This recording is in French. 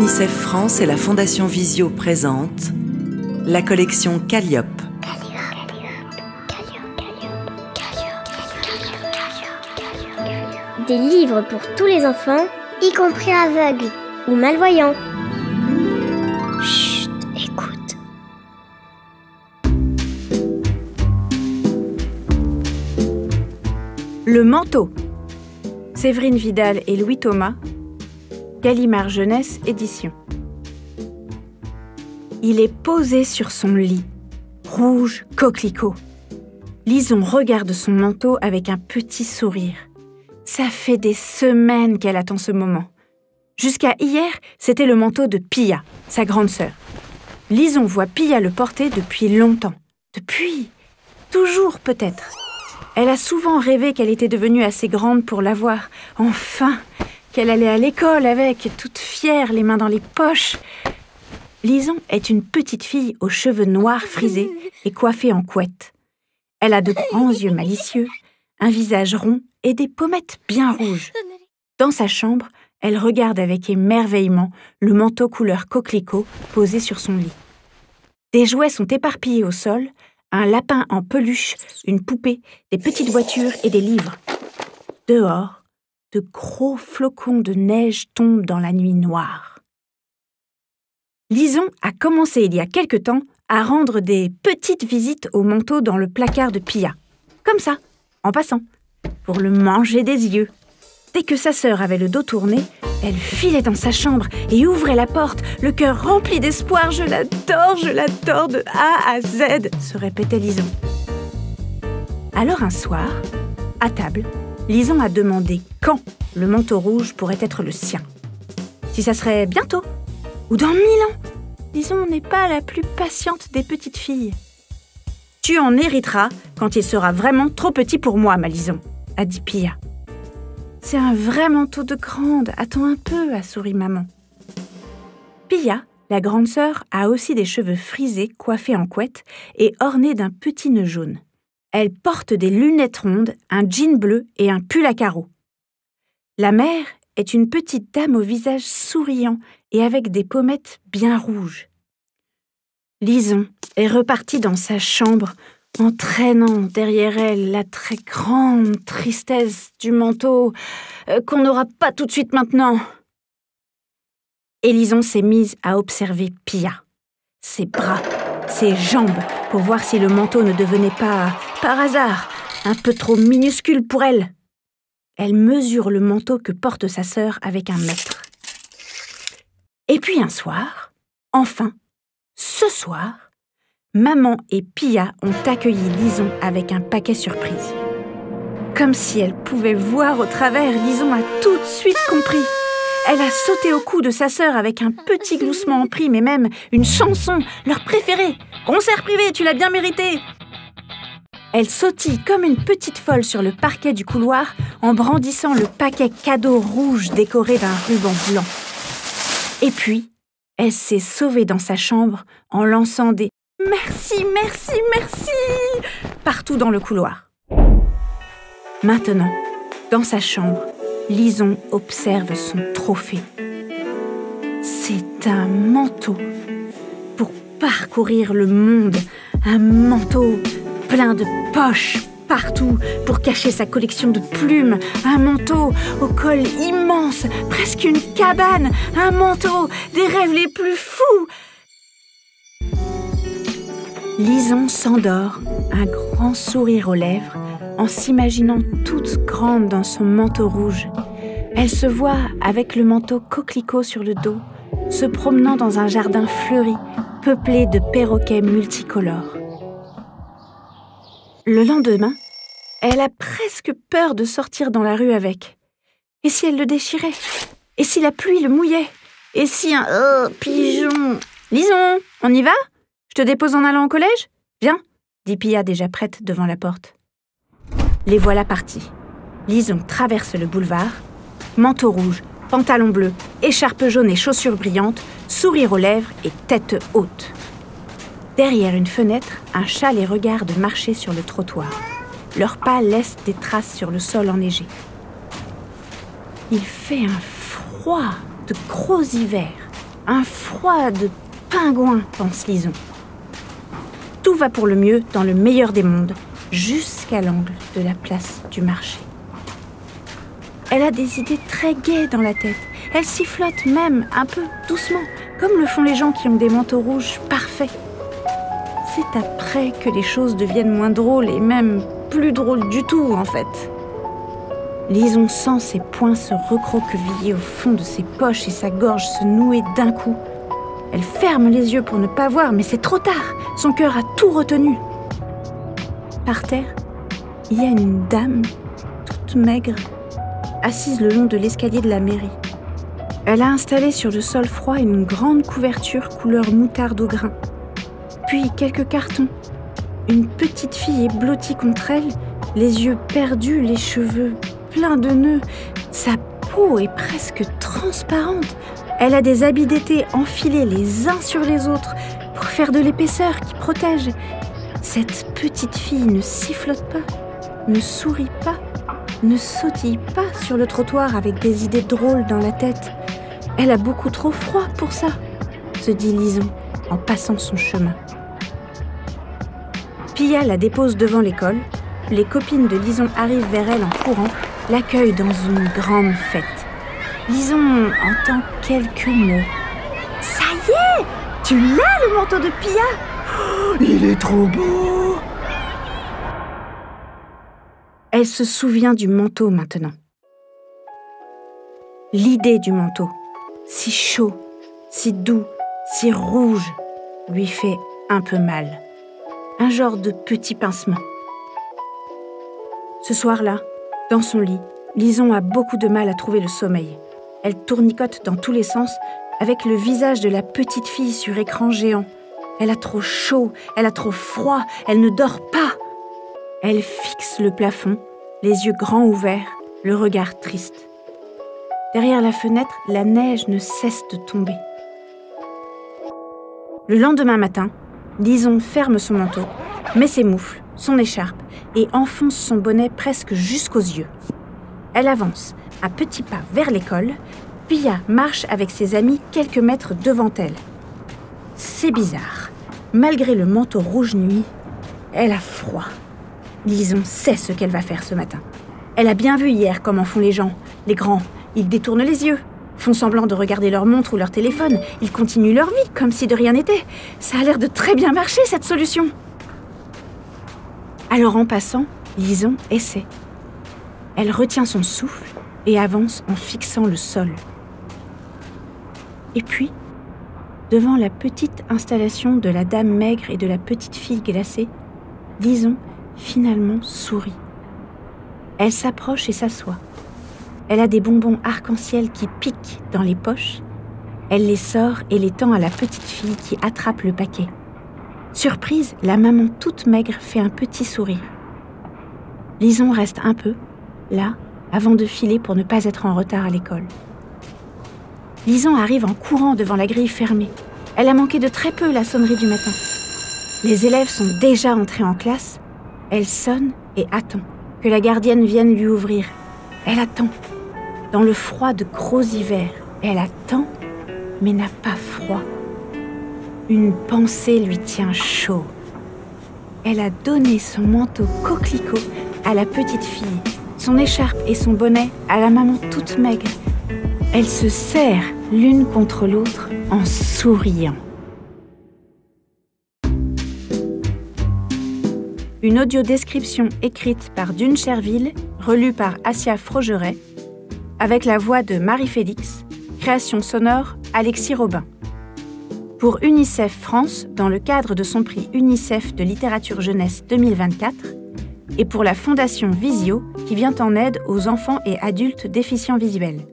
UNICEF France et la Fondation Visio présentent la collection Calliope. Des livres pour tous les enfants, y compris aveugles ou malvoyants. Chut, écoute. Le manteau. Séverine Vidal et Louis Thomas. Gallimard Jeunesse Édition. Il est posé sur son lit, rouge coquelicot. Lison regarde son manteau avec un petit sourire. Ça fait des semaines qu'elle attend ce moment. Jusqu'à hier, c'était le manteau de Pia, sa grande sœur. Lison voit Pia le porter depuis longtemps. Toujours peut-être. Elle a souvent rêvé qu'elle était devenue assez grande pour l'avoir. Enfin, qu'elle allait à l'école avec, toute fière, les mains dans les poches. Lison est une petite fille aux cheveux noirs frisés et coiffée en couette. Elle a de grands yeux malicieux, un visage rond et des pommettes bien rouges. Dans sa chambre, elle regarde avec émerveillement le manteau couleur coquelicot posé sur son lit. Des jouets sont éparpillés au sol, un lapin en peluche, une poupée, des petites voitures et des livres. Dehors, de gros flocons de neige tombent dans la nuit noire. Lison a commencé il y a quelque temps à rendre des petites visites au manteau dans le placard de Pia. Comme ça, en passant, pour le manger des yeux. Dès que sa sœur avait le dos tourné, elle filait dans sa chambre et ouvrait la porte, le cœur rempli d'espoir. Je l'adore de A à Z, se répétait Lison. Alors un soir, à table, Lison a demandé quand le manteau rouge pourrait être le sien. Si ça serait bientôt, ou dans 1000 ans. Lison n'est pas la plus patiente des petites filles. « Tu en hériteras quand il sera vraiment trop petit pour moi, ma Lison », a dit Pia. « C'est un vrai manteau de grande, attends un peu », a souri maman. Pia, la grande sœur, a aussi des cheveux frisés, coiffés en couette et ornés d'un petit nœud jaune. Elle porte des lunettes rondes, un jean bleu et un pull à carreaux. La mère est une petite dame au visage souriant et avec des pommettes bien rouges. Lison est repartie dans sa chambre en traînant derrière elle la très grande tristesse du manteau qu'on n'aura pas tout de suite maintenant. Et Lison s'est mise à observer Pia, ses bras, ses jambes, pour voir si le manteau ne devenait pas, par hasard, un peu trop minuscule pour elle. Elle mesure le manteau que porte sa sœur avec un mètre. Et puis un soir, enfin, ce soir, maman et Pia ont accueilli Lison avec un paquet surprise. Comme si elle pouvait voir au travers, Lison a tout de suite compris. Elle a sauté au cou de sa sœur avec un petit gloussement en prime et même une chanson, leur préférée. « Concert privé, tu l'as bien mérité !» Elle sautille comme une petite folle sur le parquet du couloir en brandissant le paquet cadeau rouge décoré d'un ruban blanc. Et puis, elle s'est sauvée dans sa chambre en lançant des « Merci, merci, merci !» partout dans le couloir. Maintenant, dans sa chambre, Lison observe son trophée. C'est un manteau pour parcourir le monde, un manteau plein de poches partout pour cacher sa collection de plumes, un manteau au col immense, presque une cabane, un manteau des rêves les plus fous. Lison s'endort, un grand sourire aux lèvres, en s'imaginant toute grande dans son manteau rouge. Elle se voit avec le manteau coquelicot sur le dos, se promenant dans un jardin fleuri, peuplé de perroquets multicolores. Le lendemain, elle a presque peur de sortir dans la rue avec. Et si elle le déchirait? Et si la pluie le mouillait? Et si un pigeon? Lison, on y va? Je te dépose en allant au collège? Viens, dit Pia déjà prête devant la porte. Les voilà partis. Lison traverse le boulevard, manteau rouge, pantalon bleu, écharpe jaune et chaussures brillantes, sourire aux lèvres et tête haute. Derrière une fenêtre, un chat les regarde marcher sur le trottoir. Leurs pas laissent des traces sur le sol enneigé. Il fait un froid de gros hiver. Un froid de pingouin, pense Lison. Tout va pour le mieux dans le meilleur des mondes, jusqu'à l'angle de la place du marché. Elle a des idées très gaies dans la tête. Elle sifflote même un peu doucement, comme le font les gens qui ont des manteaux rouges parfaits. C'est après que les choses deviennent moins drôles et même plus drôles du tout, en fait. Lison sent ses poings se recroqueviller au fond de ses poches et sa gorge se nouer d'un coup. Elle ferme les yeux pour ne pas voir, mais c'est trop tard. Son cœur a tout retenu. Par terre, il y a une dame toute maigre, assise le long de l'escalier de la mairie. Elle a installé sur le sol froid une grande couverture couleur moutarde au grain. Puis quelques cartons. Une petite fille est blottie contre elle, les yeux perdus, les cheveux pleins de nœuds. Sa peau est presque transparente. Elle a des habits d'été enfilés les uns sur les autres pour faire de l'épaisseur qui protège. Cette petite fille ne sifflote pas, ne sourit pas, ne sautille pas sur le trottoir avec des idées drôles dans la tête. Elle a beaucoup trop froid pour ça, se dit Lison en passant son chemin. Pia la dépose devant l'école. Les copines de Lison arrivent vers elle en courant, l'accueillent dans une grande fête. Lison entend quelques mots. « Ça y est, tu l'as le manteau de Pia !»« Il est trop beau !» Elle se souvient du manteau maintenant. L'idée du manteau, si chaud, si doux, si rouge, lui fait un peu mal. Un genre de petit pincement. Ce soir-là, dans son lit, Lison a beaucoup de mal à trouver le sommeil. Elle tournicote dans tous les sens avec le visage de la petite fille sur écran géant. Elle a trop chaud, elle a trop froid, elle ne dort pas. Elle fixe le plafond, les yeux grands ouverts, le regard triste. Derrière la fenêtre, la neige ne cesse de tomber. Le lendemain matin, Lison ferme son manteau, met ses moufles, son écharpe et enfonce son bonnet presque jusqu'aux yeux. Elle avance à petits pas vers l'école. Pia marche avec ses amis quelques mètres devant elle. C'est bizarre. Malgré le manteau rouge nuit, elle a froid. Lison sait ce qu'elle va faire ce matin. Elle a bien vu hier comment font les gens, les grands. Ils détournent les yeux, font semblant de regarder leur montre ou leur téléphone. Ils continuent leur vie comme si de rien n'était. Ça a l'air de très bien marcher, cette solution. Alors en passant, Lison essaie. Elle retient son souffle et avance en fixant le sol. Et puis, devant la petite installation de la dame maigre et de la petite fille glacée, Lison finalement sourit. Elle s'approche et s'assoit. Elle a des bonbons arc-en-ciel qui piquent dans les poches. Elle les sort et les tend à la petite fille qui attrape le paquet. Surprise, la maman toute maigre fait un petit sourire. Lison reste un peu, là, avant de filer pour ne pas être en retard à l'école. Lison arrive en courant devant la grille fermée. Elle a manqué de très peu la sonnerie du matin. Les élèves sont déjà entrés en classe. Elle sonne et attend que la gardienne vienne lui ouvrir. Elle attend. Dans le froid de gros hiver, elle attend, mais n'a pas froid. Une pensée lui tient chaud. Elle a donné son manteau coquelicot à la petite fille, son écharpe et son bonnet à la maman toute maigre. Elles se serrent l'une contre l'autre en souriant. Une audiodescription écrite par Dune Cherville, relue par Assia Frogeret, avec la voix de Marie-Félix, création sonore Alexis Robin. Pour UNICEF France, dans le cadre de son prix UNICEF de littérature jeunesse 2024, et pour la Fondation Visio, qui vient en aide aux enfants et adultes déficients visuels.